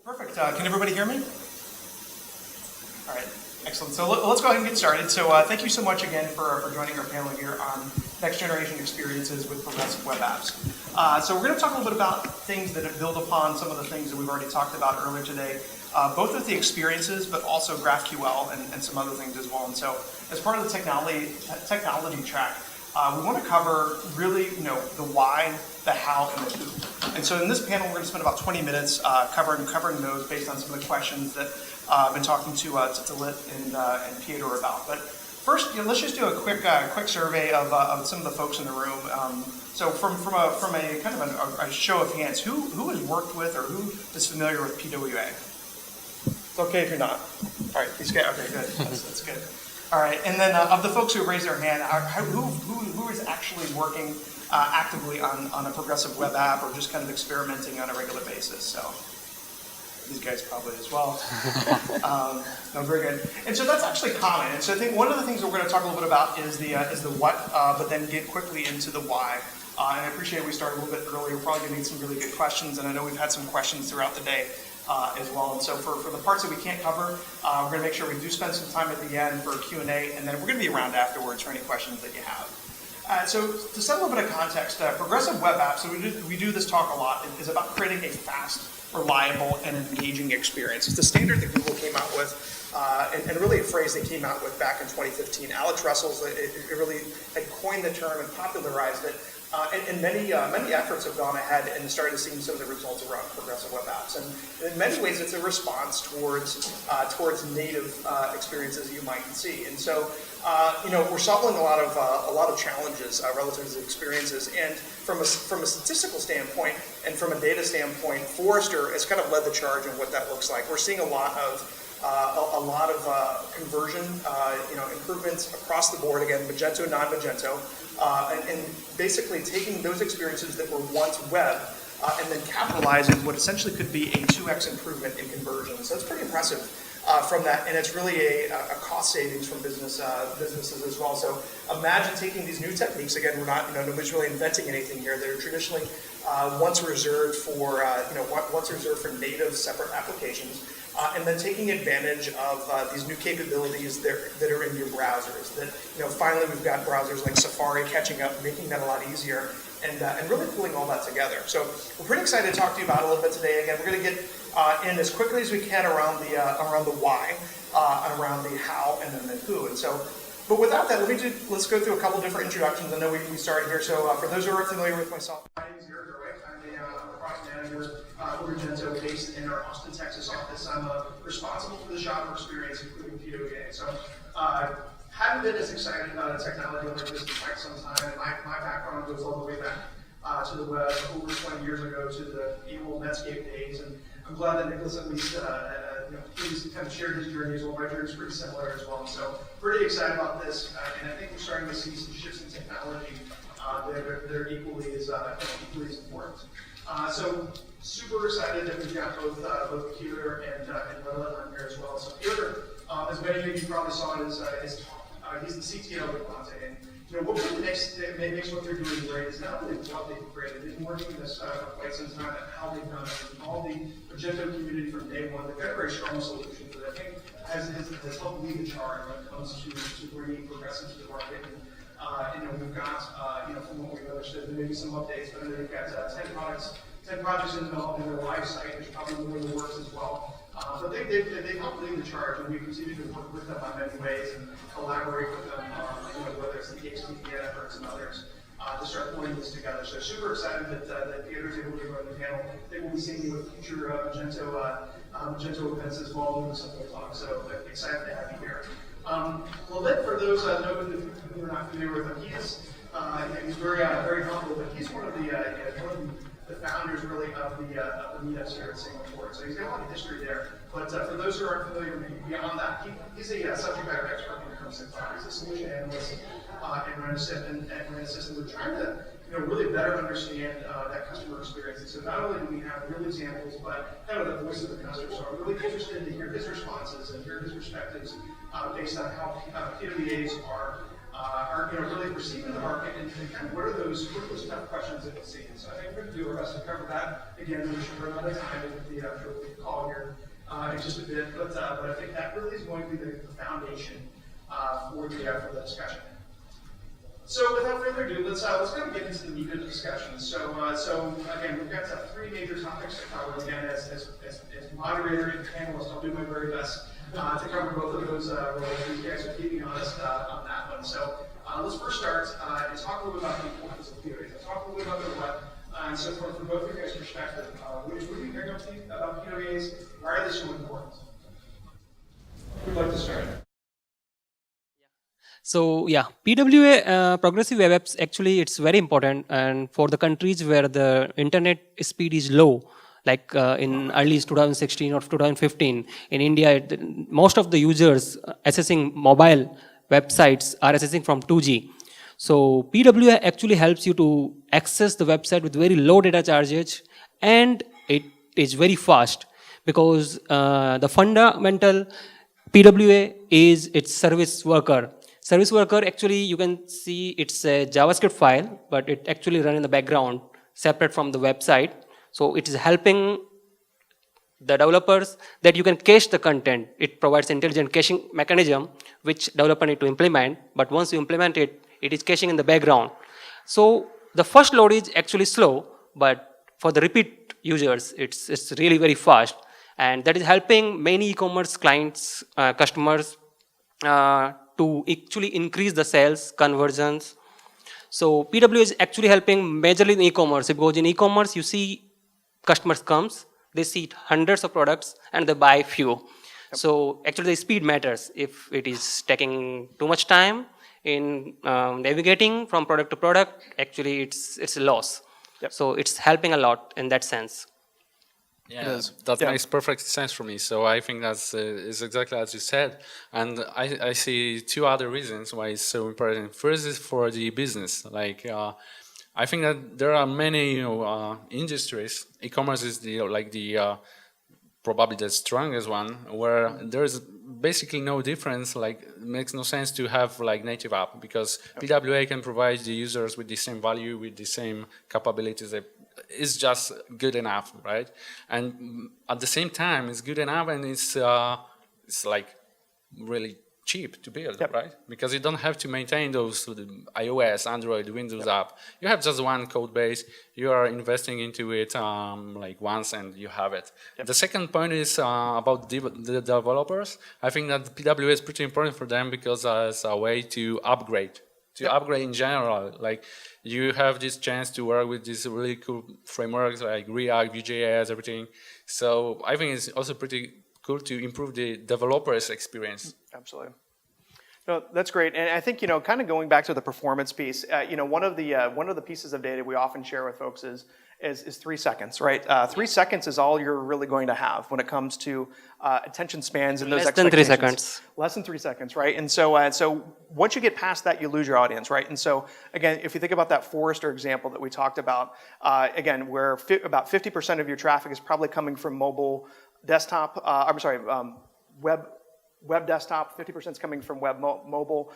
Perfect. Can everybody hear me? All right. Excellent. So let's go ahead and get started. So thank you so much again for joining our panel here on next generation experiences with progressive web apps. So we're going to talk a little bit about things that build upon some of the things that we've already talked about earlier today, both with the experiences, but also GraphQL and some other things as well. And so as part of the technology track, we want to cover really, the why, the how, and the who. And so in this panel, we're going to spend about 20 minutes covering those based on some of the questions that I've been talking to Lalit and Piotr about. But first, let's just do a quick survey of some of the folks in the room. So from a kind of a show of hands, who has worked with or who is familiar with PWA? It's okay if you're not. All right, these guys. Okay, good. That's good. All right, and then of the folks who raised their hand, who is actually working actively on a progressive web app or just kind of experimenting on a regular basis? So these guys probably as well. No, very good. And so that's actually common. And so I think one of the things that we're going to talk a little bit about is the what, but then get quickly into the why. And I appreciate we started a little bit early. We're probably going to need some really good questions, and I know we've had some questions throughout the day as well. And so for the parts that we can't cover, we're going to make sure we do spend some time at the end for Q&A, and then we're going to be around afterwards for any questions that you have. So to set a little bit of context, progressive web apps, so we do this talk a lot, is about creating a fast, reliable, and engaging experience. It's the standard that Google came out with, and really a phrase they came out with back in 2015. Alex Russell it really had coined the term and popularized it. And many efforts have gone ahead and started seeing some of the results around progressive web apps. And in many ways, it's a response towards native experiences you might see. And so, we're solving a lot of challenges relative to the experiences. And from a statistical standpoint and from a data standpoint, Forrester has kind of led the charge on what that looks like. We're seeing a lot of conversion, improvements across the board. Again, Magento, non-Magento, and basically taking those experiences that were once web and then capitalizing what essentially could be a 2x improvement in conversion. So it's pretty impressive from that, and it's really a cost savings from businesses as well. So imagine taking these new techniques. Again, we're not, nobody's really inventing anything here. They're traditionally once reserved for native separate applications. And then taking advantage of these new capabilities that are in your browsers. That finally we've got browsers like Safari catching up, making that a lot easier, and really pulling all that together. So we're pretty excited to talk to you about it a little bit today. Again, we're going to get in as quickly as we can around the why, around the how, and then the who. And so, but without that, let's go through a couple different introductions. I know we started here. So for those who aren't familiar with myself, my name is Erway. I'm a product manager for Magento based in our Austin, Texas office. I'm responsible for the shopper experience, including PWA. So haven't been as excited about a technology like this for quite some time. And my background goes all the way back to the web over 20 years ago to the old Netscape days. And I'm glad that Nicholas at least he's kind of shared his journey as well. My journey is pretty similar as well. So pretty excited about this. And I think we're starting to see some shifts in technology that are equally as important. So super excited that we've got both Piotr and Lalit on here as well. So Piotr, as many of you probably saw in his talk, he's the CTO of Divante. And what really makes what they're doing great is not only what they've created. They've been working on this for quite some time and how they've done it. And all the Magento community from day one, they've got a very strong solution that I think has helped lead the charge when it comes to bringing progressive to the market. And we've got, from what we've understood, there may be some updates, but then we've got 10 projects in development in their live site. There's probably more in the works as well. But they've helped lead the charge, and we continue to work with them on many ways and collaborate with them on whether it's the HTTP efforts and others to start pulling this together. So super excited that Piotr's able to run the panel. I think we'll be seeing you with future Magento events as well, doing some talk. So excited to have you here. Lalit, for those who are not familiar with him, he's very humble, but he's one of the founders really of the meetups here at Singapore. So he's got a lot of history there. But for those who aren't familiar beyond that, he's a subject matter expert when it comes to cloud. He's a solution analyst at Ranosys, and we're trying to really better understand that customer experience. And so not only do we have real examples, but kind of the voice of the customer. So I'm really interested to hear his responses and hear his perspectives based on how PWAs are really receiving the market and kind of what are those tough questions that we see. So I think we're going to do our best to cover that. Again, we should run out of time with the call here. in just a bit, but I think that really is going to be the foundation for the discussion. So without further ado, let's kind of get into the meat of the discussion. So again, we've got 3 major topics to cover. Again, as moderator and panelist, I'll do my very best to cover both of those roles. You guys are keeping honest on that one. So let's first start and talk a little bit about the importance of PWAs. Let's talk a little bit about the what. And so from both of you guys' perspective, what do you think about PWAs? Why are they so important? Who'd like to start? So yeah, PWA, progressive web apps, actually it's very important, and for the countries where the internet speed is low, like in early 2016 or 2015, in India, most of the users accessing mobile websites are accessing from 2G. So PWA actually helps you to access the website with very low data charges, and it is very fast, because the fundamental PWA is its service worker. Service worker, actually, you can see it's a JavaScript file, but it actually runs in the background, separate from the website. So it is helping the developers that you can cache the content. It provides intelligent caching mechanism, which developer need to implement. But once you implement it, it is caching in the background. So the first load is actually slow, but for the repeat users, it's really very fast. And that is helping many e-commerce clients, customers, to actually increase the sales conversions. So PWA is actually helping majorly in e-commerce, because in e-commerce you see customers comes, they see hundreds of products and they buy few. Yep. So actually the speed matters. If it is taking too much time in navigating from product to product, actually it's a loss. Yep. So it's helping a lot in that sense. Yeah, that makes perfect sense for me. So I think that's is exactly as you said, and I see 2 other reasons why it's so important. First is for the business. Like I think that there are many industries. E-commerce is probably the strongest one, where there is basically no difference. Like it makes no sense to have like native app, because PWA can provide the users with the same value, with the same capabilities. It's just good enough, right? And at the same time, it's good enough, and it's like really cheap to build, right? Because you don't have to maintain those iOS, Android, Windows app. You have just one code base. You are investing into it like once, and you have it. The second point is about the developers. I think that PWA is pretty important for them, because it's a way to upgrade. Upgrade in general, like you have this chance to work with these really cool frameworks like React, Vue.js, everything. So I think it's also pretty cool to improve the developer's experience. Absolutely. No, that's great, and I think kind of going back to the performance piece. One of the pieces of data we often share with folks is 3 seconds, right? 3 seconds is all you're really going to have when it comes to attention spans and those expectations. Less than 3 seconds. Less than 3 seconds, right? And so once you get past that, you lose your audience, right? And so again, if you think about that Forrester example that we talked about, again, where about 50% of your traffic is probably coming from mobile desktop. Web desktop, 50% is coming from web mobile,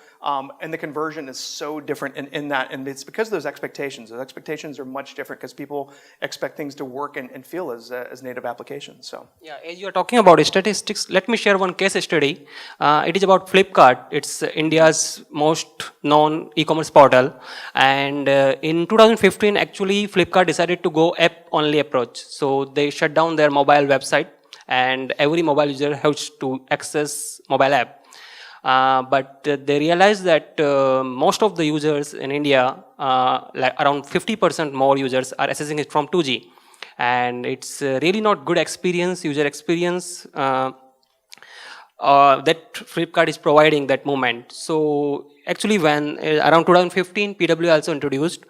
and the conversion is so different in that, and it's because of those expectations. Those expectations are much different, because people expect things to work and feel as native applications. So yeah, as you're talking about statistics, let me share one case study. It is about Flipkart. It's India's most known e-commerce portal, and in 2015, actually, Flipkart decided to go app-only approach. So they shut down their mobile website, and every mobile user has to access mobile app. But they realized that most of the users in India, like around 50% more users, are accessing it from 2G. And it's really not good experience, user experience, that Flipkart is providing that moment. So actually when around 2015, PWA also introduced.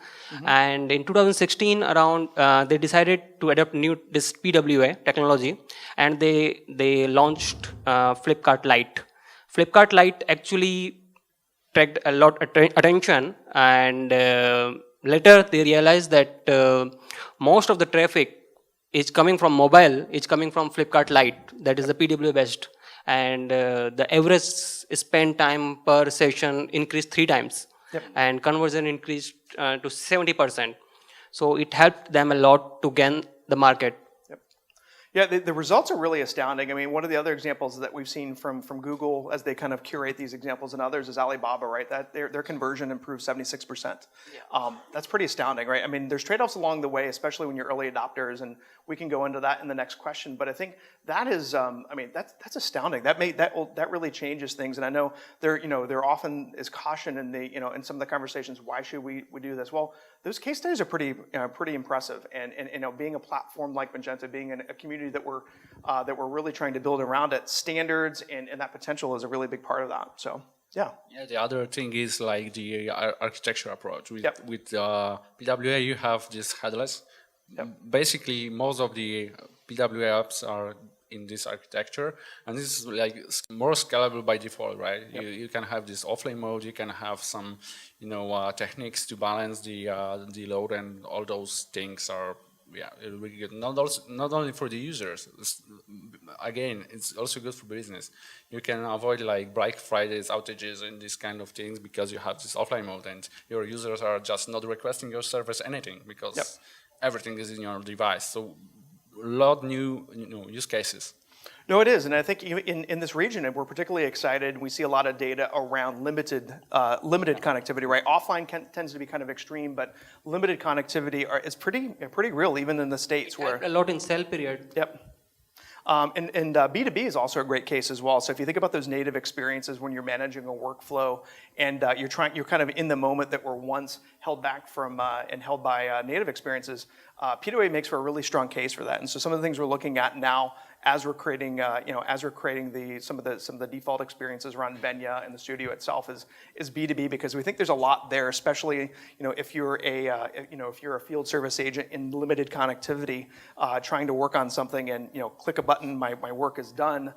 And in 2016, around they decided to adopt this PWA technology, and they launched Flipkart Lite. Flipkart Lite actually attracted a lot attention, and later they realized that most of the traffic is coming from mobile, is coming from Flipkart Lite, that is the PWA based, and the average spend time per session increased 3 times. And conversion increased to 70%. So it helped them a lot to gain the market. Yeah, the results are really astounding. I mean, one of the other examples that we've seen from Google as they kind of curate these examples and others is Alibaba, right? That their conversion improved 76%. Yeah. That's pretty astounding, right? I mean, there's trade-offs along the way, especially when you're early adopters, and we can go into that in the next question. But I think that is, I mean, that's astounding. That really changes things. And I know there often is caution in in some of the conversations. Why should we do this? Well, those case studies are pretty impressive. And being a platform like Magento, being a community that we're really trying to build around it, standards and that potential is a really big part of that. So yeah. Yeah. The other thing is like the architecture approach. With Yep. PWA, you have this headless. Yep. Basically, most of the PWA apps are in this architecture, and this is like more scalable by default, right? Yep. You can have this offline mode. You can have some techniques to balance the load, and all those things are. Yeah, really good. Not only for the users. Again, it's also good for business. You can avoid like Black Fridays outages and these kind of things because you have this offline mode, and your users are just not requesting your service anything because Yep. everything is in your device. So, a lot new use cases. No, it is, and I think in this region, we're particularly excited. We see a lot of data around limited connectivity, right? Offline tends to be kind of extreme, but limited connectivity is pretty real, even in the States. Where A lot in sell period. Yep. And B2B is also a great case as well. So if you think about those native experiences when you're managing a workflow and you're kind of in the moment that were once held back from and held by native experiences, PWA makes for a really strong case for that. And so some of the things we're looking at now as we're creating some of the default experiences around Venya and the studio itself is B2B, because we think there's a lot there, especially if you're a field service agent in limited connectivity, trying to work on something and click a button, my work is done.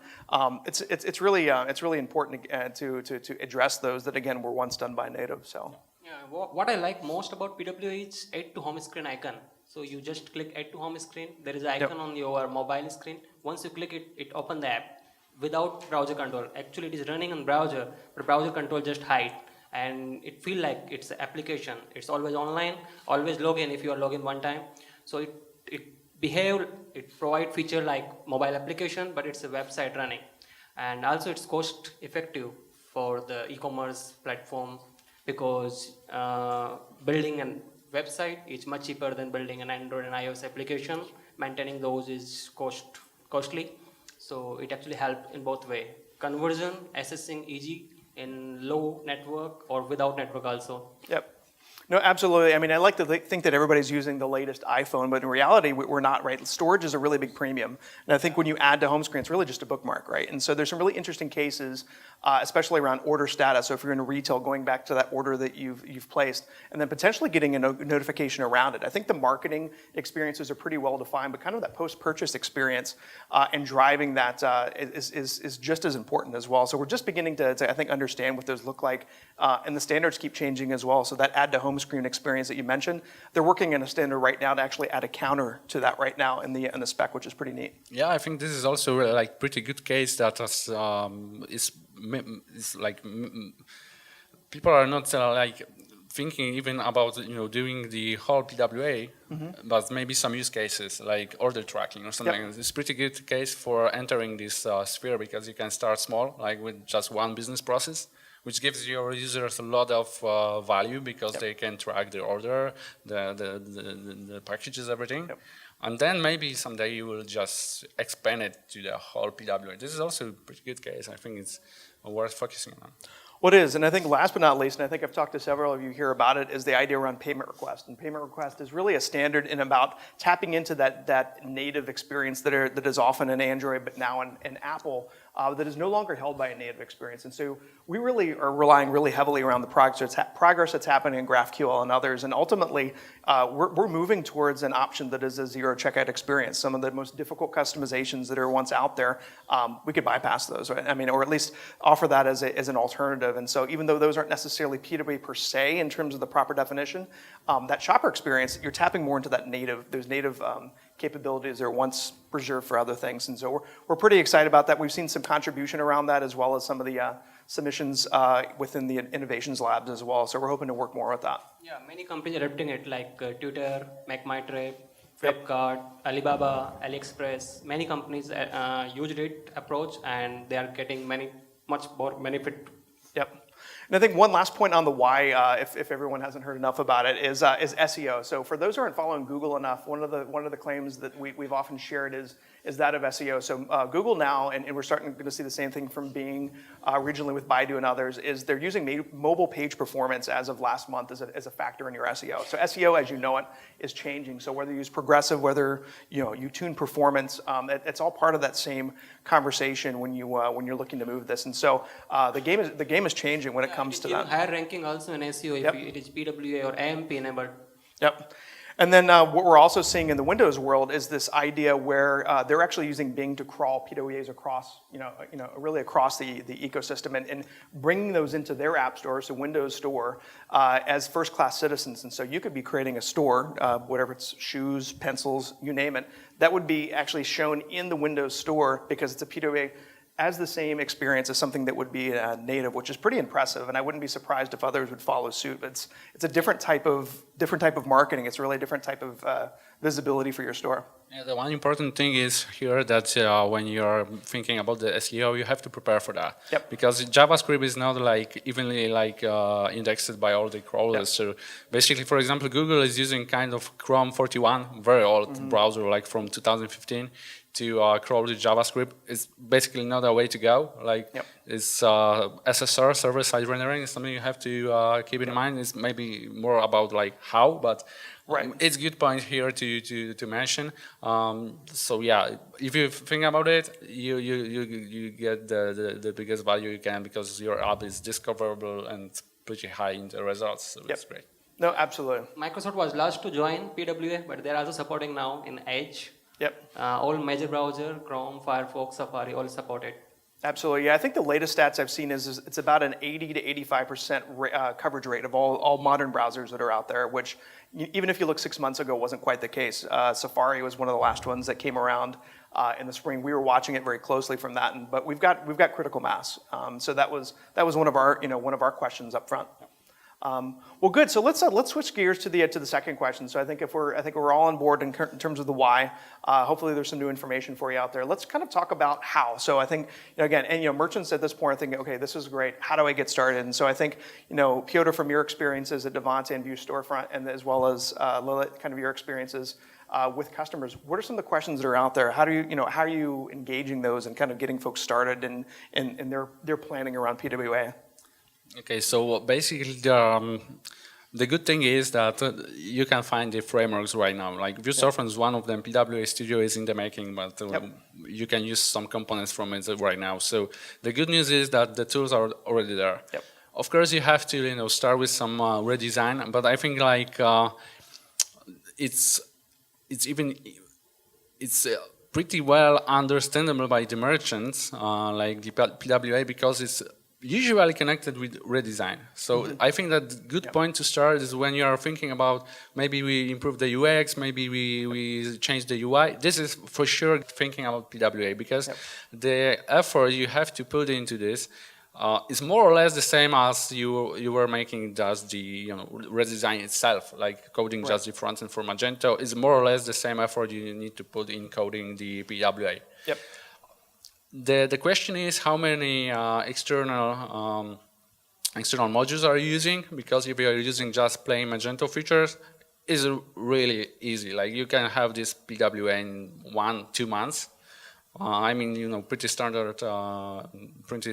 It's really important to address those that again were once done by native. So Yeah, what I like most about PWA is add to home screen icon. So you just click add to home screen. There is an icon on your mobile screen. Once you click it, it opens the app without browser control. Actually, it is running on browser, but browser control just hide. And it feel like it's an application. It's always online, always log in if you are logged in one time. So it provide feature like mobile application, but it's a website running. And also it's cost effective for the e-commerce platform, because building a website is much cheaper than building an Android and iOS application. Maintaining those is costly. So it actually helps in both way. Conversion, assessing easy in low network or without network also. Yep. No, absolutely. I mean, I like to think that everybody's using the latest iPhone, but in reality, we're not, right? Storage is a really big premium. And I think when you add to home screen, it's really just a bookmark, right? And so there's some really interesting cases, especially around order status. So if you're in retail, going back to that order that you've placed, and then potentially getting a notification around it. I think the marketing experiences are pretty well defined, but kind of that post-purchase experience and driving that is just as important as well. So we're just beginning to I think, understand what those look like. And the standards keep changing as well. So that add to home screen experience that you mentioned, they're working in a standard right now to actually add a counter to that right now in the spec, which is pretty neat. Yeah, I think this is also like pretty good case that is like people are not like thinking even about doing the whole PWA, but maybe some use cases like order tracking or something. Yep. It's a pretty good case for entering this sphere, because you can start small, like with just one business process, which gives your users a lot of value, because they can track the order, the packages, everything. Yep. And then maybe someday you will just expand it to the whole PWA. This is also a pretty good case. I think it's worth focusing on. Well, it is, and I think last but not least, and I think I've talked to several of you here about it, is the idea around payment request. And payment request is really a standard in about tapping into that native experience that is often in Android, but now in Apple, that is no longer held by a native experience. And so we really are relying really heavily around the progress that's happening in GraphQL and others. And ultimately, we're moving towards an option that is a zero checkout experience. Some of the most difficult customizations that are once out there, we could bypass those, right? I mean, or at least offer that as an alternative. And so even though those aren't necessarily PWA per se in terms of the proper definition, that shopper experience, you're tapping more into those native capabilities that are once reserved for other things. And so we're pretty excited about that. We've seen some contribution around that, as well as some of the submissions within the innovations labs as well. So we're hoping to work more with that. Yeah, many companies are adopting it, like Twitter, McMyTrip, Flipkart, Alibaba, AliExpress, many companies used it approach, and they are getting much more benefit. Yep. And I think one last point on the why, if everyone hasn't heard enough about it, is SEO. So for those who aren't following Google enough, one of the claims that we've often shared is that of SEO. So Google now, and we're starting to see the same thing from Bing regionally with Baidu and others, is they're using mobile page performance as of last month as a factor in your SEO. So SEO, as you know it, is changing. So whether you use progressive, whether you tune performance, it's all part of that same conversation when you're looking to move this. And so the game is changing when it comes to that. Higher ranking also in SEO if it is PWA or AMP enabled. Yep. And then what we're also seeing in the Windows world is this idea where they're actually using Bing to crawl PWAs across, really across the ecosystem and bringing those into their app store, so Windows Store, as first-class citizens. And so you could be creating a store, whatever it's shoes, pencils, you name it, that would be actually shown in the Windows Store because it's a PWA as the same experience as something that would be native, which is pretty impressive. And I wouldn't be surprised if others would follow suit. But it's a different type of marketing. It's really a different type of visibility for your store. Yeah, the one important thing is here that when you're thinking about the SEO, you have to prepare for that. Yep. Because JavaScript is not evenly indexed by all the crawlers. Yep. So basically, for example, Google is using kind of Chrome 41, very old browser, like from 2015. To crawl with JavaScript is basically not a way to go. It's SSR, server-side rendering, is something you have to keep in mind. It's maybe more about how, but it's a good point here to mention. So yeah, if you think about it, you get the biggest value you can because your app is discoverable and pretty high in the results. So it's great. No, absolutely. Microsoft was last to join PWA, but they're also supporting now in Edge. Yep. All major browser, Chrome, Firefox, Safari, all supported. Absolutely. Yeah, I think the latest stats I've seen is it's about an 80 to 85% coverage rate of all modern browsers that are out there, which even if you look 6 months ago wasn't quite the case. Safari was one of the last ones that came around in the spring. We were watching it very closely from that, but we've got critical mass. So that was one of our questions up front. Well, good. So let's switch gears to the second question. So I think we're all on board in terms of the why. Hopefully, there's some new information for you out there. Let's kind of talk about how. So I think again, and merchants at this point are thinking, okay, this is great. How do I get started? And so I think Piotr, from your experiences at Divante and Vue Storefront, and as well as Lalit, kind of your experiences with customers, what are some of the questions that are out there? How are you engaging those and kind of getting folks started in their planning around PWA? Okay, so basically the good thing is that you can find the frameworks right now. Like Vue Storefront is one of them. PWA Studio is in the making, but you can use some components from it right now. So the good news is that the tools are already there. Yep. Of course, you have to start with some redesign, but I think it's pretty well understandable by the merchants, like the PWA, because it's usually connected with redesign. So I think that the good point to start is when you are thinking about maybe we improve the UX, maybe we change the UI. This is for sure thinking about PWA because the effort you have to put into this is more or less the same as you were making just the redesign itself, like coding just the front end for Magento is more or less the same effort you need to put in coding the PWA. Yep. The question is how many external modules are you using? Because if you are using just plain Magento features, it's really easy. Like you can have this PWA in 1-2 months. Pretty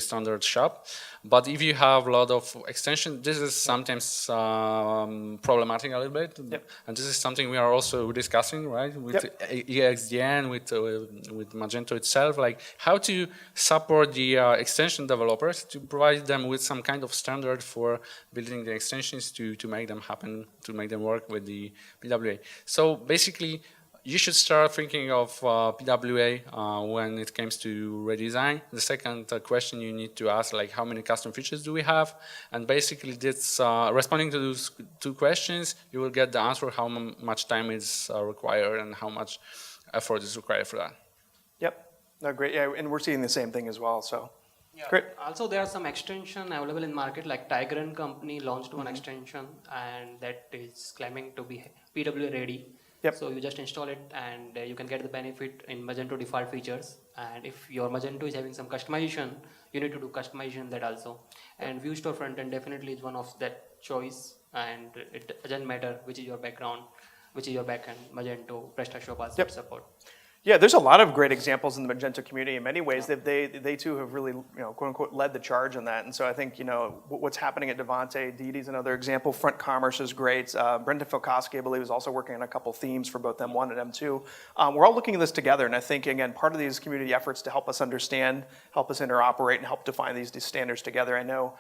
standard shop. But if you have a lot of extensions, this is sometimes problematic a little bit. Yep. And this is something we are also discussing, right? With EXDN, with Magento itself, like how to support the extension developers to provide them with some kind of standard for building the extensions to make them happen, to make them work with the PWA. So basically, you should start thinking of PWA when it comes to redesign. The second question you need to ask, like how many custom features do we have? And basically that's responding to those two questions, you will get the answer how much time is required and how much effort is required for that. Yep. No, great. Yeah, and we're seeing the same thing as well. So great. Also, there are some extension available in market, like Tigran company launched one extension, and that is claiming to be PWA ready. Yep. So you just install it and you can get the benefit in Magento default features. And if your Magento is having some customization, you need to do customization in that also. And Vue Store frontend definitely is one of that choice. And it doesn't matter which is your background, which is your backend, Magento, PrestaShop also support. Yeah, there's a lot of great examples in the Magento community. In many ways, they too have really, quote unquote, led the charge on that. And so I think, what's happening at Divante, Didi's another example. Front Commerce is great. Brendan Filkoski, I believe, is also working on a couple themes for both M1 and M2. We're all looking at this together, and I think, again, part of these community efforts to help us understand, help us interoperate, and help define these standards together. I know,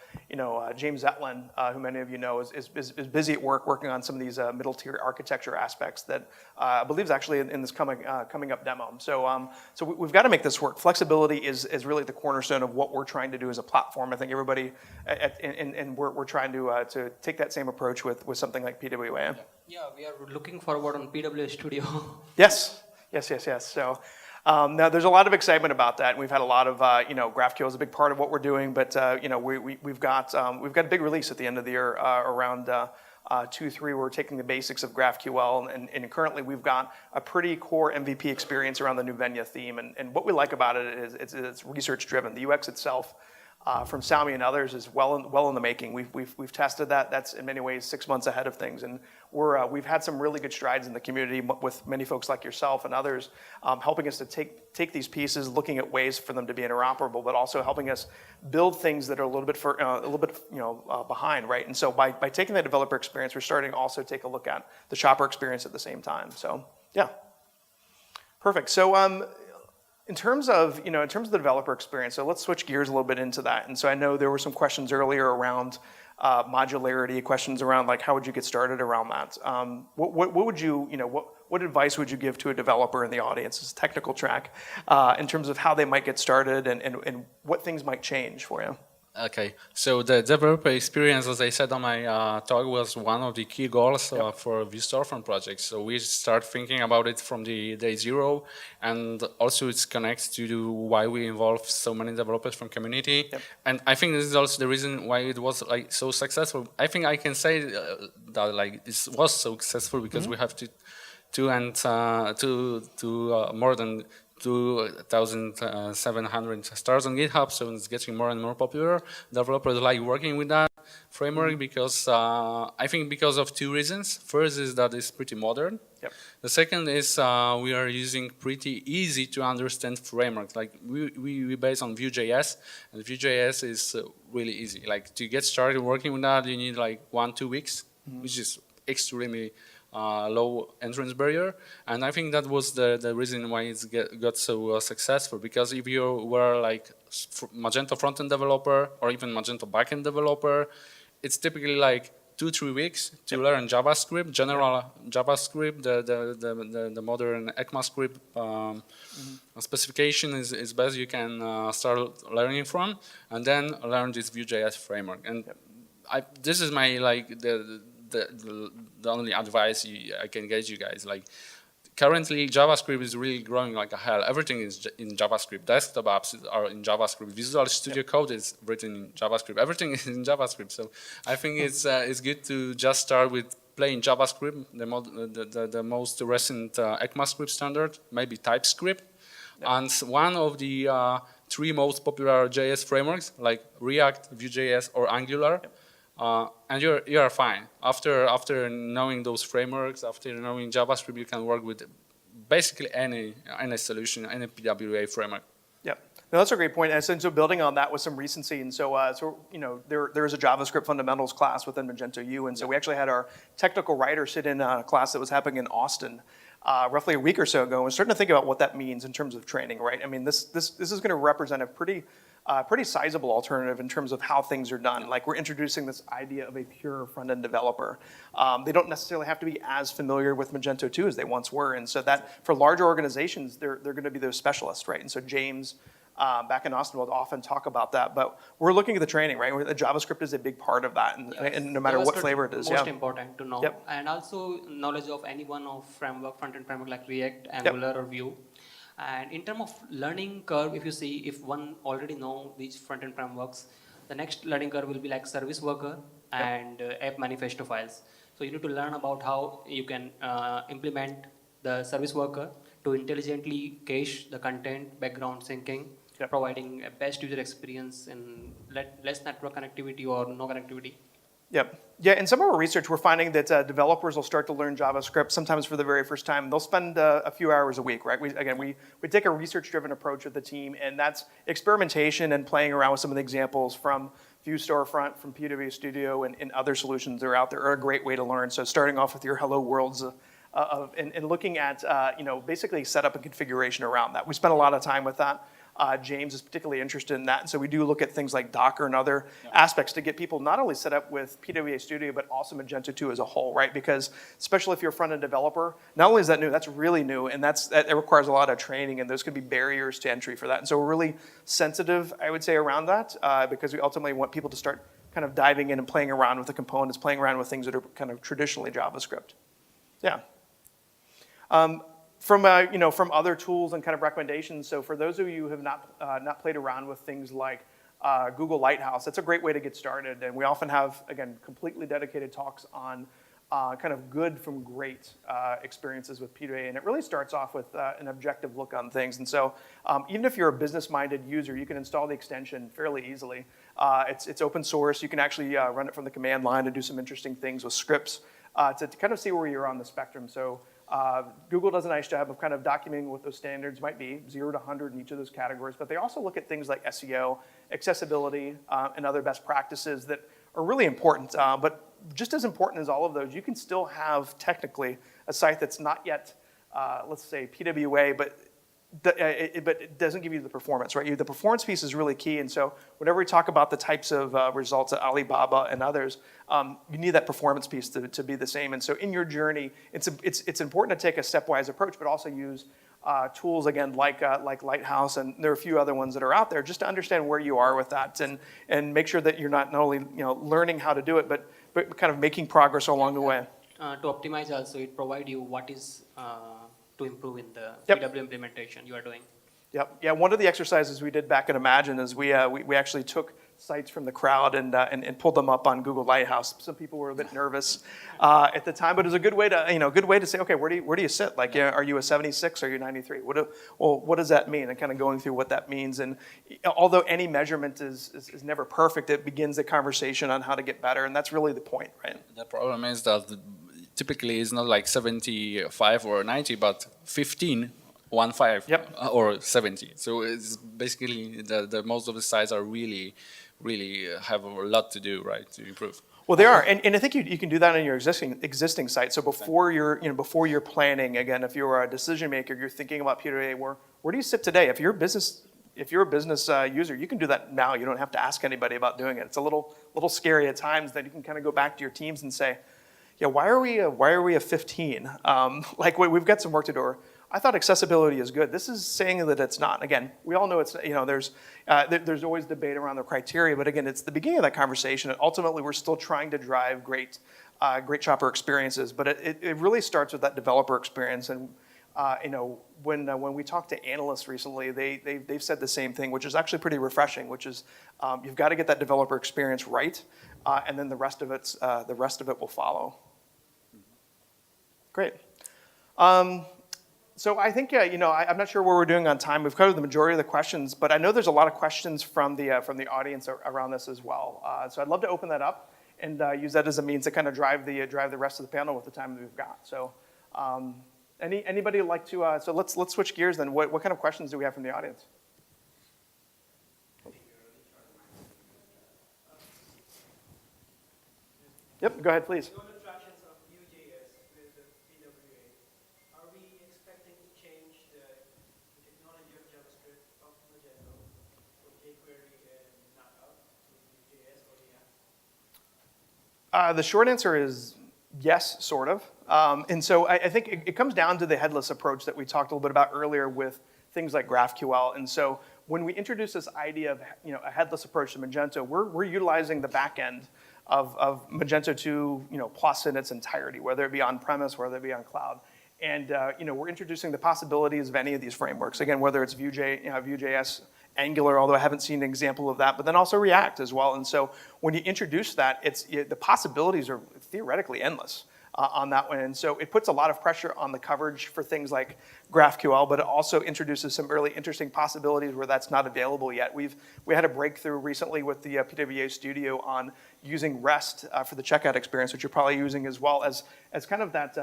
James Zetlin, who many of you know, is busy at work working on some of these middle tier architecture aspects that I believe is actually in this coming up demo. So we've got to make this work. Flexibility is really the cornerstone of what we're trying to do as a platform. I think everybody, and we're trying to take that same approach with something like PWA. Yeah, we are looking forward on PWA Studio. Yes. So now there's a lot of excitement about that. We've had a lot of, GraphQL is a big part of what we're doing, but we've got a big release at the end of the year around 2.3, we're taking the basics of GraphQL, and currently we've got a pretty core MVP experience around the new Venya theme. And what we like about it is it's research driven. The UX itself, from Sami and others, is well in the making. We've tested that. That's in many ways 6 months ahead of things, and we've had some really good strides in the community with many folks like yourself and others, helping us to take these pieces, looking at ways for them to be interoperable, but also helping us build things that are a little bit behind, right? And so by taking that developer experience, we're starting to also take a look at the shopper experience at the same time. So yeah, perfect. So in terms of the developer experience, so let's switch gears a little bit into that. And so I know there were some questions earlier around modularity, questions around like how would you get started around that? What would what advice would you give to a developer in the audience as a technical track in terms of how they might get started and what things might change for you? Okay, so the developer experience, as I said on my talk, was one of the key goals for Vue Storefront project. So we start thinking about it from the day zero, and also it connects to why we involve so many developers from community. Yep. And I think this is also the reason why it was like so successful. I think I can say that like it was so successful because we have more than 2,700 stars on GitHub, so it's getting more and more popular. Developers like working with that framework because I think because of two reasons. First is that it's pretty modern. Yep. The second is we are using pretty easy to understand frameworks. Like we base on Vue.js, and Vue.js is really easy. Like to get started working with that, you need like 1-2 weeks, which is extremely low entrance barrier, and I think that was the reason why it got so successful. Because if you were like Magento frontend developer or even Magento backend developer, it's typically like 2-3 weeks to learn JavaScript, general JavaScript, the modern ECMAScript specification is best you can start learning from, and then learn this Vue.js framework. And this is my like the only advice I can give you guys. Like currently JavaScript is really growing like a hell. Everything is in JavaScript. Desktop apps are in JavaScript. Visual Studio Code is written in JavaScript. Everything is in JavaScript. So I think it's good to just start with plain JavaScript, the most recent ECMAScript standard, maybe TypeScript, and one of the 3 most popular JS frameworks like React, Vue.js, or Angular. And you are fine. After knowing those frameworks, after knowing JavaScript, you can work with basically any solution, any PWA framework. Yeah, no, that's a great point. And so building on that with some recency, and so there is a JavaScript fundamentals class within Magento U, and so we actually had our technical writer sit in on a class that was happening in Austin roughly a week or so ago, and we're starting to think about what that means in terms of training, right? I mean, this is going to represent a pretty sizable alternative in terms of how things are done. Like we're introducing this idea of a pure front-end developer. They don't necessarily have to be as familiar with Magento 2 as they once were, and so that for larger organizations, they're going to be those specialists, right? And so James back in Austin will often talk about that, but we're looking at the training, right? The JavaScript is a big part of that, and no matter what flavor it is. Most important to know, and also knowledge of any one of front-end framework like React, Angular, or Vue. And in terms of learning curve, if you see, if one already know these front-end frameworks, the next learning curve will be like service worker and app manifesto files. So you need to learn about how you can implement the service worker to intelligently cache the content, background syncing, Yep. providing a best user experience and less network connectivity or no connectivity. Yep. Yeah, in some of our research, we're finding that developers will start to learn JavaScript sometimes for the very first time. They'll spend a few hours a week, right? We take a research-driven approach with the team, and that's experimentation and playing around with some of the examples from Vue Storefront, from PWA Studio, and other solutions that are out there are a great way to learn. So starting off with your Hello Worlds and looking at, basically setup and configuration around that. We spent a lot of time with that. James is particularly interested in that. And so we do look at things like Docker and other aspects to get people not only set up with PWA Studio, but also Magento 2 as a whole, right? Because especially if you're a front-end developer, not only is that new, that's really new, and that requires a lot of training, and those could be barriers to entry for that. And so we're really sensitive, I would say, around that, because we ultimately want people to start kind of diving in and playing around with the components, playing around with things that are kind of traditionally JavaScript. Yeah. From other tools and kind of recommendations, so for those of you who have not played around with things like Google Lighthouse, that's a great way to get started. And we often have, again, completely dedicated talks on kind of good from great experiences with PWA. And it really starts off with an objective look on things. And so even if you're a business-minded user, you can install the extension fairly easily. It's open source. You can actually run it from the command line and do some interesting things with scripts to kind of see where you're on the spectrum. So Google does a nice job of kind of documenting what those standards might be, 0 to 100 in each of those categories, but they also look at things like SEO, accessibility, and other best practices that are really important. But just as important as all of those, you can still have technically a site that's not yet, let's say, PWA, but it doesn't give you the performance, right? The performance piece is really key, and so whenever we talk about the types of results at Alibaba and others, you need that performance piece to be the same. And so in your journey, it's important to take a stepwise approach, but also use tools again like Lighthouse, and there are a few other ones that are out there, just to understand where you are with that, and make sure that you're not only learning how to do it, but kind of making progress along the way. To optimize also, it provides you what is to improve in the Yep. PW implementation you are doing. Yep. Yeah. One of the exercises we did back at Imagine is we actually took sites from the crowd and pulled them up on Google Lighthouse. Some people were a bit nervous at the time, but it was a good way to say, okay, where do you sit? Like, are you a 76? Are you 93? What does that mean? And kind of going through what that means. And although any measurement is never perfect, it begins a conversation on how to get better, and that's really the point, right? The problem is that typically it's not like 75 or 90, but 15, 15, Yep. or 70. So it's basically the most of the sites are really have a lot to do, right, to improve. Well, they are, and I think you can do that on your existing site. So before you're planning, again, if you're a decision maker, you're thinking about PWA, where do you sit today? If you're a business user, you can do that now. You don't have to ask anybody about doing it. It's a little scary at times that you can kind of go back to your teams and say, yeah, why are we a 15? We've got some work to do. I thought accessibility is good. This is saying that it's not. Again, we all know it's, there's always debate around the criteria, but again, it's the beginning of that conversation. And ultimately, we're still trying to drive great shopper experiences, but it really starts with that developer experience. And when we talked to analysts recently, they've said the same thing, which is actually pretty refreshing. Which is you've got to get that developer experience right, and then the rest of it will follow. Great. So I think, I'm not sure where we're doing on time. We've covered the majority of the questions, but I know there's a lot of questions from the audience around this as well. So I'd love to open that up and use that as a means to kind of drive the rest of the panel with the time that we've got. So anybody like to, so let's switch gears then. What kind of questions do we have from the audience? Yep, go ahead, please. The short answer is yes, sort of. And so I think it comes down to the headless approach that we talked a little bit about earlier with things like GraphQL. And so when we introduce this idea of a headless approach to Magento, we're utilizing the back end of Magento 2 plus in its entirety, whether it be on-premise, whether it be on cloud. And we're introducing the possibilities of any of these frameworks. Again, whether it's Vue.js, Angular, although I haven't seen an example of that, but then also React as well. And so when you introduce that, the possibilities are theoretically endless on that one. And so it puts a lot of pressure on the coverage for things like GraphQL, but it also introduces some really interesting possibilities where that's not available yet. We had a breakthrough recently with the PWA Studio on using REST for the checkout experience, which you're probably using as well as kind of that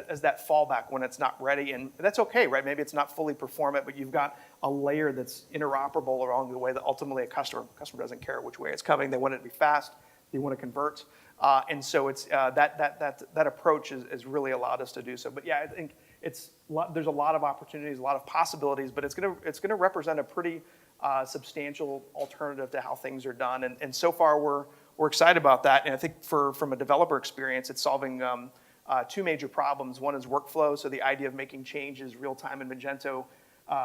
as that fallback when it's not ready. And that's okay, right? Maybe it's not fully performant, but you've got a layer that's interoperable along the way that ultimately a customer doesn't care which way it's coming. They want it to be fast. They want to convert. And so it's that approach is really allowed us to do so. But yeah, I think there's a lot of opportunities, a lot of possibilities, but it's gonna represent a pretty substantial alternative to how things are done. And so far we're excited about that. And I think from a developer experience, it's solving two major problems. One is workflow, so the idea of making changes real time in Magento,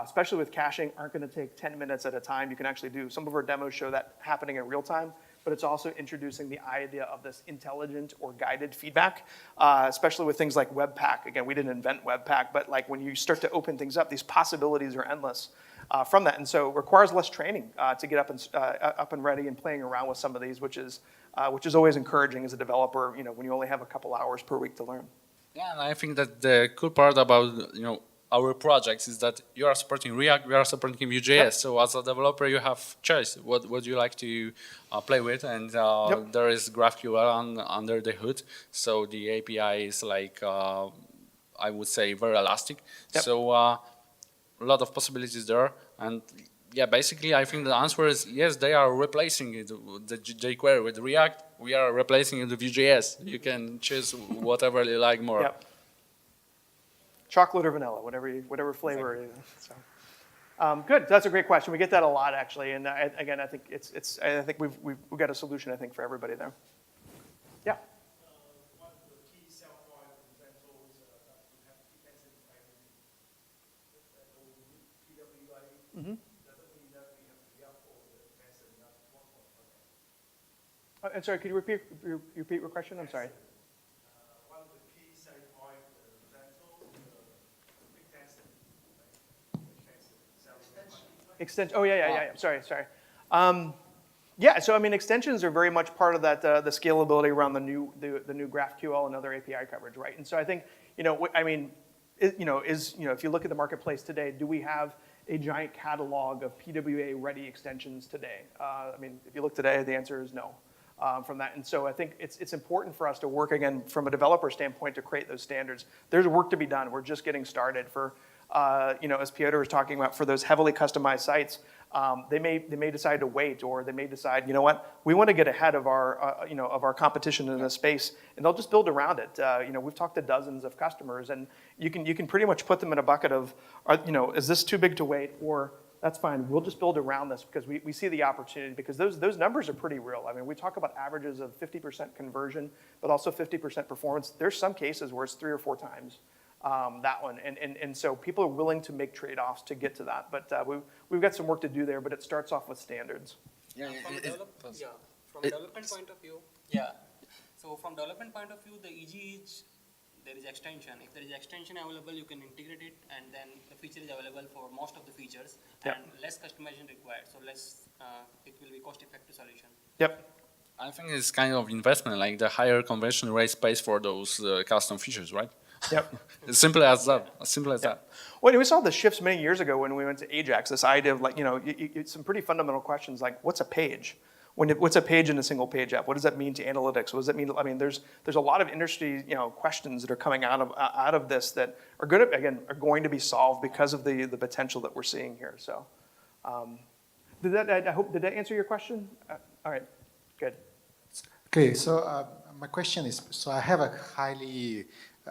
especially with caching, aren't going to take 10 minutes at a time. You can actually do, some of our demos show that happening in real time, but it's also introducing the idea of this intelligent or guided feedback, especially with things like Webpack. Again, we didn't invent Webpack, but like when you start to open things up, these possibilities are endless from that. And so it requires less training to get up and ready and playing around with some of these, which is always encouraging as a developer, when you only have a couple hours per week to learn. Yeah, and I think that the cool part about our projects is that you are supporting React, we are supporting Vue.js. Yep. So as a developer, you have choice. What you like to play with, and yep. There is GraphQL under the hood. So the API is like I would say very elastic. Yep. So a lot of possibilities there, and yeah, basically I think the answer is yes. They are replacing it, the jQuery with React. We are replacing it with Vue.js. You can choose whatever you like more. Yep. Chocolate or vanilla, whatever flavor. Exactly. So, good. That's a great question. We get that a lot actually, and again, I think I think we've got a solution I think for everybody there. Yeah. One of the key sell point examples that we have defensive PWA. Mm-hmm. Doesn't mean that we have to be up for the defensive enough one. And sorry, could you repeat your question? I'm sorry. One of the key selling point extension. Oh yeah. Sorry. Yeah. So I mean, extensions are very much part of that the scalability around the new GraphQL and other API coverage, right? And so I think if you look at the marketplace today, do we have a giant catalog of PWA ready extensions today? I mean, if you look today, the answer is no. From that, and so I think it's important for us to work again from a developer standpoint to create those standards. There's work to be done. We're just getting started. For as Piotr was talking about, for those heavily customized sites, they may decide to wait, or they may decide, we want to get ahead of our competition in this space, and they'll just build around it. We've talked to dozens of customers, and you can pretty much put them in a bucket of, is this too big to wait, or that's fine, we'll just build around this because we see the opportunity, because those numbers are pretty real. I mean, we talk about averages of 50% conversion, but also 50% performance. There's some cases where it's 3 or 4 times that one. And so people are willing to make trade-offs to get to that. But we've got some work to do there, but it starts off with standards. From development point of view, So from development point of view, the easy is there is extension. If there is extension available, you can integrate it, and then the feature is available for most of the features, and less customization required. So it will be cost-effective solution. Yep. I think it's kind of investment, like the higher conversion rate pays for those custom features, right? Yep. As simple as that. As simple as that. Well, we saw the shifts many years ago when we went to Ajax. This idea of some pretty fundamental questions like, what's a page? What's a page in a single page app? What does that mean to analytics? What does that mean? I mean, there's a lot of industry questions that are coming out of this that are going to be solved because of the potential that we're seeing here. So, did that answer your question? All right, good. Okay, so my question is, so I have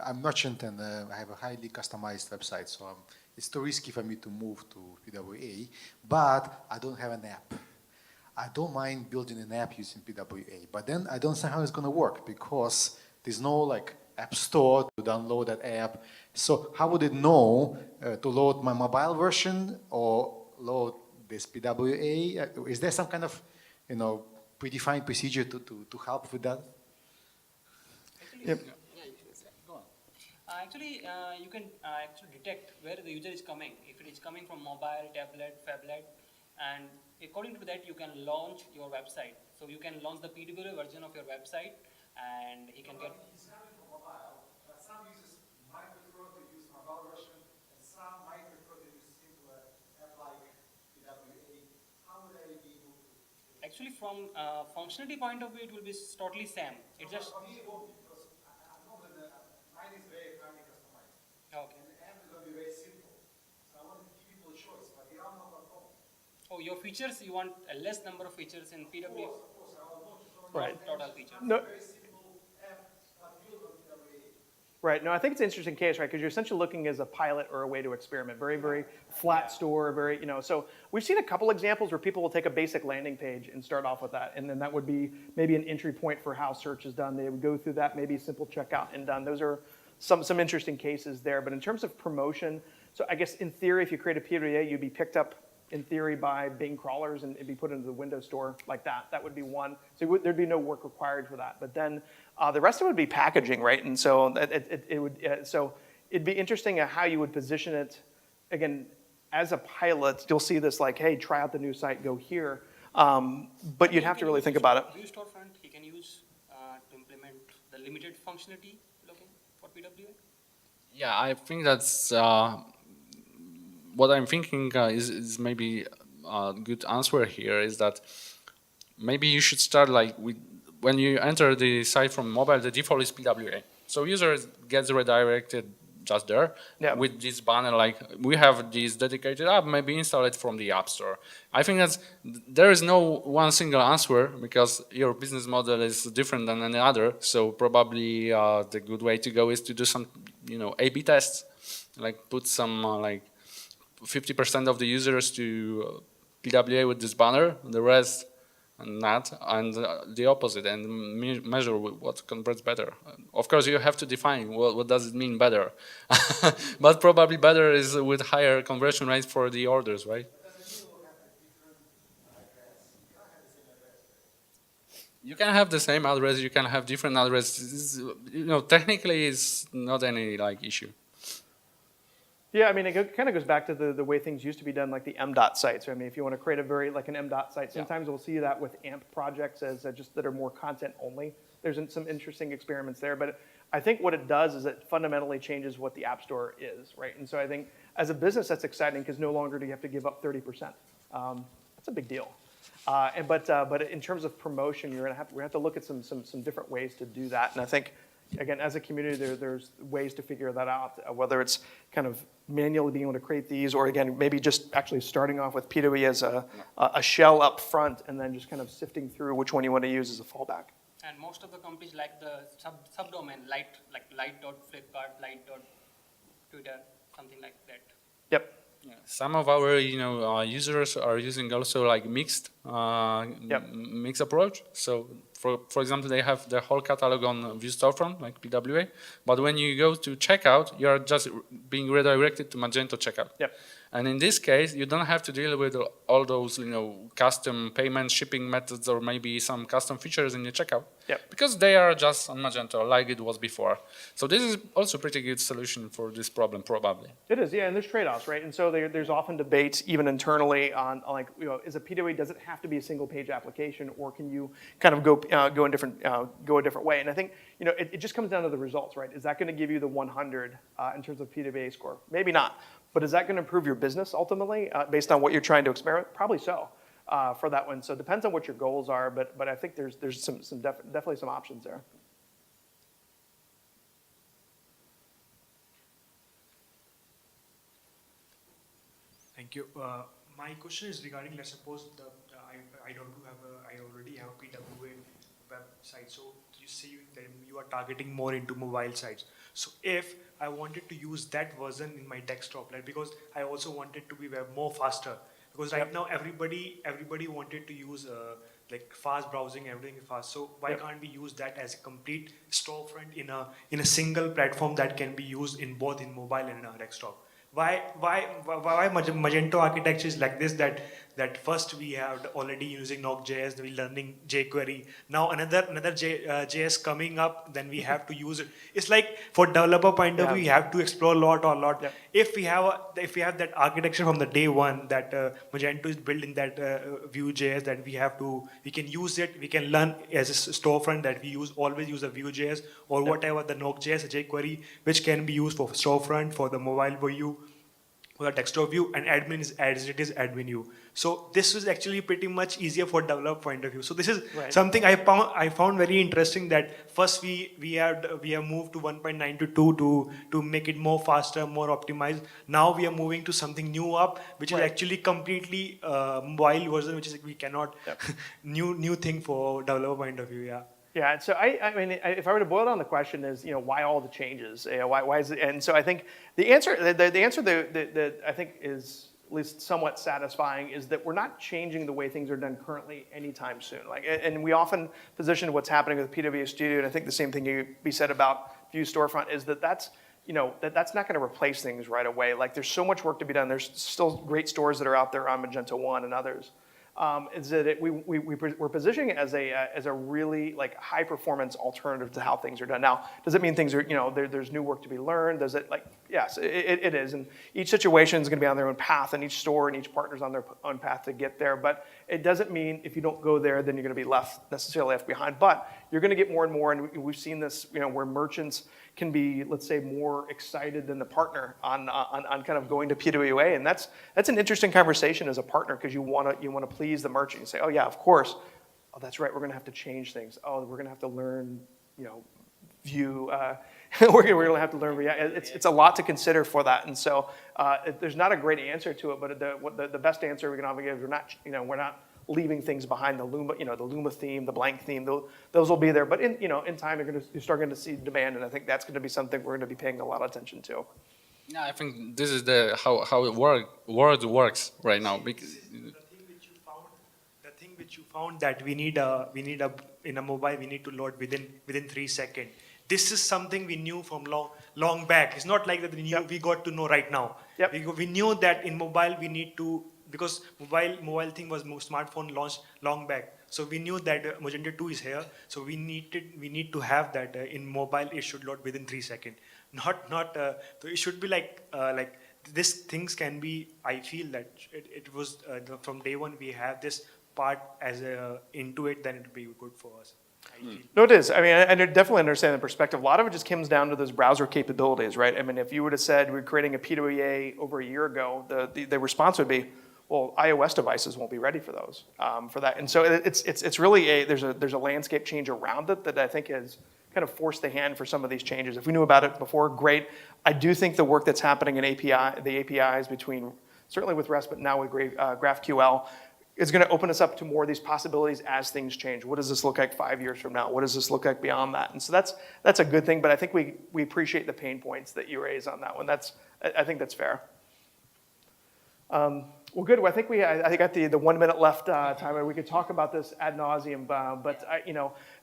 I'm merchant and I have a highly customized website, so it's too risky for me to move to PWA, but I don't have an app. I don't mind building an app using PWA, but then I don't know how it's going to work because there's no app store to download that app. So how would it know to load my mobile version or load this PWA? Is there some kind of predefined procedure to help with that? Yep. Actually, you can actually detect where the user is coming. If it is coming from mobile, tablet, phablet, and according to that, you can launch your website. So you can launch the PWA version of your website, and he can get. It's coming from mobile, but some users might prefer to use mobile version, and some might prefer to use simpler app like PWA. How would I be able to? Actually, from functionality point of view, it will be totally same. It just For me, it won't be, because I know that mine is very highly customized. okay. And the app is going to be very simple. So I want to give people a choice, but they are not on phone. Oh, your features, you want a less number of features in PWA. Of course, I will not show Right. Total features. No, very simple app, but built on PWA. right. No, I think it's an interesting case, right? Because you're essentially looking as a pilot or a way to experiment. Very, very flat store, very, so we've seen a couple examples where people will take a basic landing page and start off with that. And then that would be maybe an entry point for how search is done. They would go through that, maybe simple checkout and done. Those are some interesting cases there. But in terms of promotion, so I guess in theory, if you create a PWA, you'd be picked up in theory by Bing crawlers and it'd be put into the Windows store like that. That would be one. So there'd be no work required for that. But then the rest of it would be packaging, right? And so so it'd be interesting how you would position it. Again, as a pilot, you'll see this like, hey, try out the new site, go here. But you'd have to really think about it. View storefront, he can use to implement the limited functionality looking for PWA. Yeah, I think that's what I'm thinking is maybe a good answer here is that maybe you should start like with when you enter the site from mobile, the default is PWA. So user gets redirected just there with this banner like we have this dedicated app, maybe install it from the App Store. I think that there is no one single answer because your business model is different than any other. So probably the good way to go is to do some A/B tests, like put some like 50% of the users to PWA with this banner, the rest not, and the opposite, and measure what converts better. Of course, you have to define what does it mean better, but probably better is with higher conversion rates for the orders, right? You can have the same address, you can have different addresses. Technically, it's not any like issue. Yeah, I mean, it kind of goes back to the way things used to be done, like the M.dot sites. I mean, if you want to create an M.dot site, sometimes we'll see that with AMP projects as just that are more content only. There's some interesting experiments there, but I think what it does is it fundamentally changes what the App Store is, right? And so I think as a business, that's exciting because no longer do you have to give up 30%. That's a big deal. But in terms of promotion, we're gonna have to look at some different ways to do that. And I think, again, as a community, there's ways to figure that out, whether it's kind of manually being able to create these, or again, maybe just actually starting off with PWA as a shell up front, and then just kind of sifting through which one you want to use as a fallback. And most of the companies like the subdomain, light.flipkart, light.twitter, something like that. Yep. Yeah. Some of our users are using also like mixed approach. So for example, they have the whole catalog on View Storefront like PWA, but when you go to checkout, you are just being redirected to Magento checkout. Yep. And in this case, you don't have to deal with all those custom payment shipping methods or maybe some custom features in the checkout. Yep. Because they are just on Magento like it was before. So this is also a pretty good solution for this problem probably. It is, yeah, and there's trade-offs, right? And so there's often debates even internally on like, is a PWA, does it have to be a single page application, or can you kind of go a different way? And I think it just comes down to the results, right? Is that going to give you the 100 in terms of PWA score? Maybe not. But is that going to improve your business ultimately based on what you're trying to experiment? Probably so for that one. So it depends on what your goals are, but I think there's definitely some options there. Thank you. My question is regarding, let's suppose I already have a PWA website. So you see that you are targeting more into mobile sites. So if I wanted to use that version in my desktop, like, because I also wanted to be more faster, because right now everybody wanted to use like fast browsing, everything is fast. So why can't we use that as a complete storefront in a single platform that can be used in both in mobile and desktop? why Magento architecture is like this, that first we have already using Node.js, we learning jQuery. Now another JS coming up, then we have to use it. It's like for developer point of view, we have to explore a lot. Yeah. If we have that architecture from the day one, that Magento is built in that Vue.js, that we can use it, we can learn as a storefront that we always use a Vue.js or whatever the Node.js, jQuery, which can be used for storefront, for the mobile view, for the desktop view, and admin is as it is admin view. So this is actually pretty much easier for developer point of view. So this is something I found very interesting, that first we have moved to 1.9 to 2 to make it more faster, more optimized. Now we are moving to something new up, which is actually completely mobile version, which is we cannot new thing for developer point of view. Yeah. Yeah, so I mean, if I were to boil down the question is, why all the changes? Why is it? And so I think the answer that I think is at least somewhat satisfying is that we're not changing the way things are done currently anytime soon. And we often position what's happening with PWA Studio, and I think the same thing could be said about Vue Storefront, is that's not going to replace things right away. Like, there's so much work to be done. There's still great stores that are out there on Magento 1 and others. Is that we're positioning it as a really high performance alternative to how things are done. Now, does it mean things are, there's new work to be learned? Does it yes, it is. And each situation is going to be on their own path, and each store and each partner is on their own path to get there. But it doesn't mean if you don't go there, then you're going to be necessarily left behind. But you're going to get more and more, and we've seen this, where merchants can be, let's say, more excited than the partner on kind of going to PWA, and that's an interesting conversation as a partner, because you want to please the merchant. You say, oh yeah, of course. Oh, that's right. We're going to have to change things. Oh, we're going to have to learn, Vue. We're going to have to learn React. It's a lot to consider for that, and so there's not a great answer to it. But the best answer we can often give is we're not leaving things behind. The Luma theme, the blank theme, those will be there. But in time, you're starting to see demand, and I think that's going to be something we're going to be paying a lot of attention to. Yeah, I think this is how the world works right now. Because The thing which you found that we need in a mobile, we need to load within 3 seconds. This is something we knew from long back. It's not like that we got to know right now. Yep. We knew that in mobile we need to, because mobile thing was smartphone launched long back. So we knew that Magento 2 is here. So we need to have that in mobile. It should load within 3 seconds. So it should be like this things can be. I feel that it was from day one we have this part as into it. Then it would be good for us. No, it is. I mean, I definitely understand the perspective. A lot of it just comes down to those browser capabilities, right? I mean, if you would have said we're creating a PWA over a year ago, the response would be, well, iOS devices won't be ready for those, for that. And so it's really there's a landscape change around it that I think has kind of forced the hand for some of these changes. If we knew about it before, great. I do think the work that's happening in the APIs between, certainly with REST, but now with GraphQL, is going to open us up to more of these possibilities as things change. What does this look like 5 years from now? What does this look like beyond that? And so that's a good thing, but I think we appreciate the pain points that you raise on that one. I think that's fair. Well, good. Well, I think I got the 1 minute left time, and we could talk about this ad nauseum. But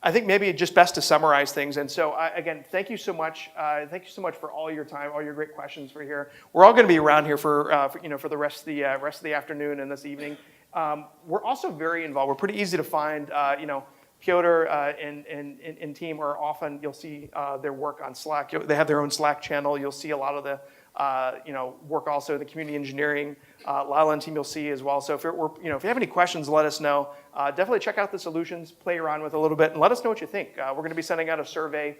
I think maybe just best to summarize things. And so again, thank you so much. Thank you so much for all your time, all your great questions for here. We're all going to be around here for the rest of the afternoon and this evening. We're also very involved. We're pretty easy to find. Piotr and team are often, you'll see their work on Slack. They have their own Slack channel. You'll see a lot of the work also in the community engineering. Lila and team you'll see as well. So if you have any questions, let us know. Definitely check out the solutions, play around with a little bit, and let us know what you think. We're going to be sending out a survey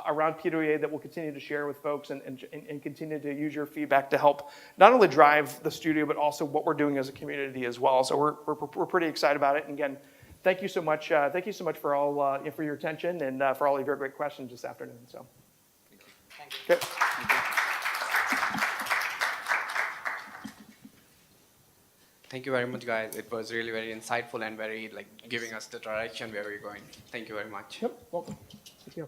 around PWA that we'll continue to share with folks and continue to use your feedback to help not only drive the studio, but also what we're doing as a community as well. So we're pretty excited about it. And again, thank you so much. Thank you so much for all for your attention and for all of your great questions this afternoon. So, thank you. Okay. Thank you very much, guys. It was really very insightful and very giving us the direction where we're going. Thank you very much. Yep. Welcome. Thank you.